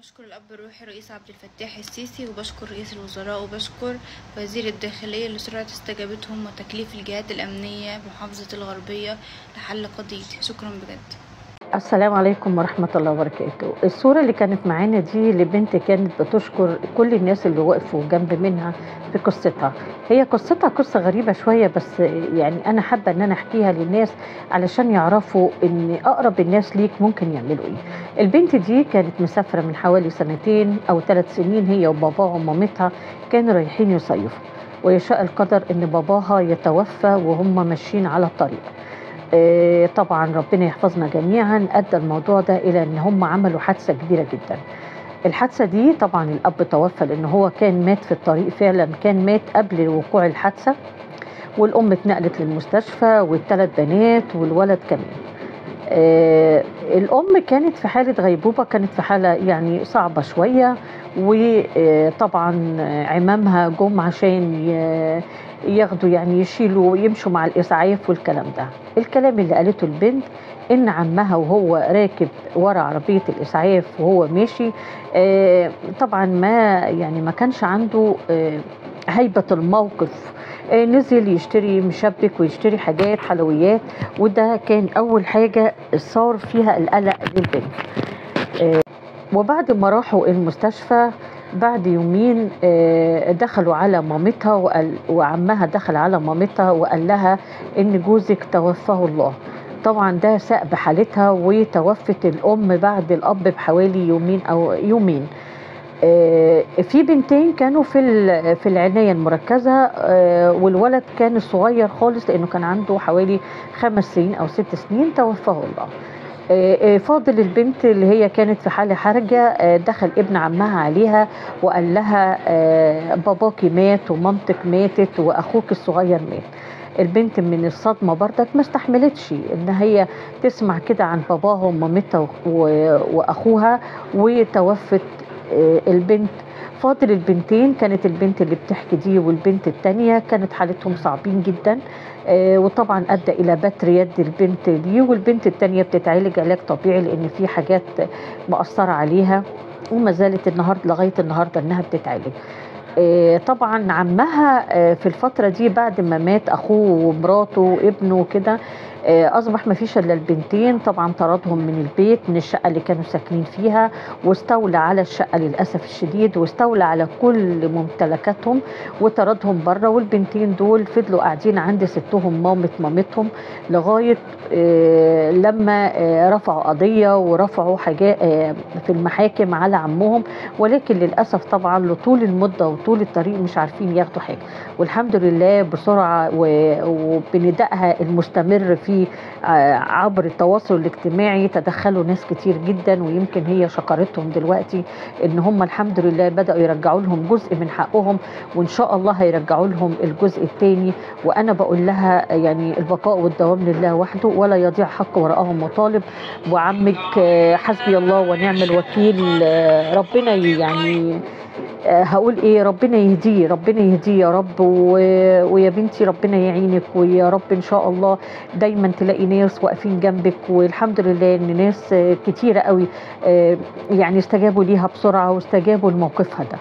بشكر الأب الروحي رئيس عبد الفتاح السيسي، وبشكر رئيس الوزراء، وبشكر وزير الداخلية لسرعة استجابتهم وتكليف الجهات الأمنية بمحافظة الغربية لحل قضيتي. شكرا بجد. السلام عليكم ورحمة الله وبركاته. الصورة اللي كانت معانا دي لبنت كانت بتشكر كل الناس اللي وقفوا جنب منها في قصتها. هي قصتها قصة غريبة شوية، بس يعني أنا حابة إن أنا أحكيها للناس علشان يعرفوا إن أقرب الناس ليك ممكن يعملوا إيه. البنت دي كانت مسافرة من حوالي 2 أو 3 سنين، هي وباباها ومامتها كانوا رايحين يصيفوا، ويشاء القدر إن باباها يتوفى وهم ماشيين على الطريق. طبعا ربنا يحفظنا جميعا. ادى الموضوع ده الى ان هم عملوا حادثه كبيره جدا. الحادثه دي طبعا الاب توفى لان هو كان مات في الطريق، فعلا كان مات قبل وقوع الحادثه، والام اتنقلت للمستشفى والثلاث بنات والولد كمان. الام كانت في حاله غيبوبه، كانت في حاله يعني صعبه شويه، وطبعا عمامها جم عشان ياخدوا يعني يشيلوا ويمشوا مع الاسعاف والكلام ده. الكلام اللي قالته البنت ان عمها وهو راكب ورا عربيه الاسعاف وهو ماشي، طبعا ما كانش عنده هيبه الموقف. نزل يشتري مشبك ويشتري حاجات حلويات، وده كان اول حاجه صار فيها القلق للبنت. وبعد ما راحوا المستشفى بعد يومين دخلوا على مامتها وعمها دخل على مامتها وقال لها ان جوزك توفاه الله. طبعا ده ساء بحالتها، وتوفت الام بعد الاب بحوالي يومين او يومين. في بنتين كانوا في العنايه المركزه، والولد كان صغير خالص لانه كان عنده حوالي 5 سنين او 6 سنين، توفاه الله. فاضل البنت اللي هي كانت في حالة حرجة، دخل ابن عمها عليها وقال لها باباكي مات ومامتك ماتت واخوك الصغير مات. البنت من الصدمة بردك ما استحملتش ان هي تسمع كده عن باباها ومامتها واخوها، وتوفت البنت. فاضل البنتين، كانت البنت اللي بتحكي دي والبنت التانية كانت حالتهم صعبين جدا، وطبعا ادى الى بتر يد البنت دي، والبنت التانية بتتعالج علاج طبيعي لان في حاجات مأثرة عليها، وما زالت لغاية النهاردة انها بتتعالج. طبعا عمها في الفترة دي بعد ما مات اخوه ومراته وابنه كده، اصبح ما فيش الا البنتين. طبعا طردهم من البيت، من الشقه اللي كانوا ساكنين فيها، واستولى على الشقه للاسف الشديد، واستولى على كل ممتلكاتهم وطردهم بره. والبنتين دول فضلوا قاعدين عند ستهم مامتهم لغايه لما رفعوا قضيه ورفعوا حاجات في المحاكم على عمهم، ولكن للاسف طبعا لطول المده وطول الطريق مش عارفين ياخدوا حاجه. والحمد لله بسرعه وبندائها المستمر في عبر التواصل الاجتماعي تدخلوا ناس كتير جدا، ويمكن هي شكرتهم دلوقتي ان هم الحمد لله بدأوا يرجعوا لهم جزء من حقهم، وان شاء الله هيرجعوا لهم الجزء الثاني. وانا بقول لها يعني البقاء والدوام لله وحده، ولا يضيع حق وراءهم مطالب. وعمك حسبي الله ونعم الوكيل، ربنا يعني هقول ايه، ربنا يهديه، ربنا يهديه يا رب. ويا بنتي ربنا يعينك، ويا رب ان شاء الله دايما تلاقي ناس واقفين جنبك. والحمد لله ان ناس كتيرة قوي يعني استجابوا ليها بسرعة واستجابوا لموقفها ده.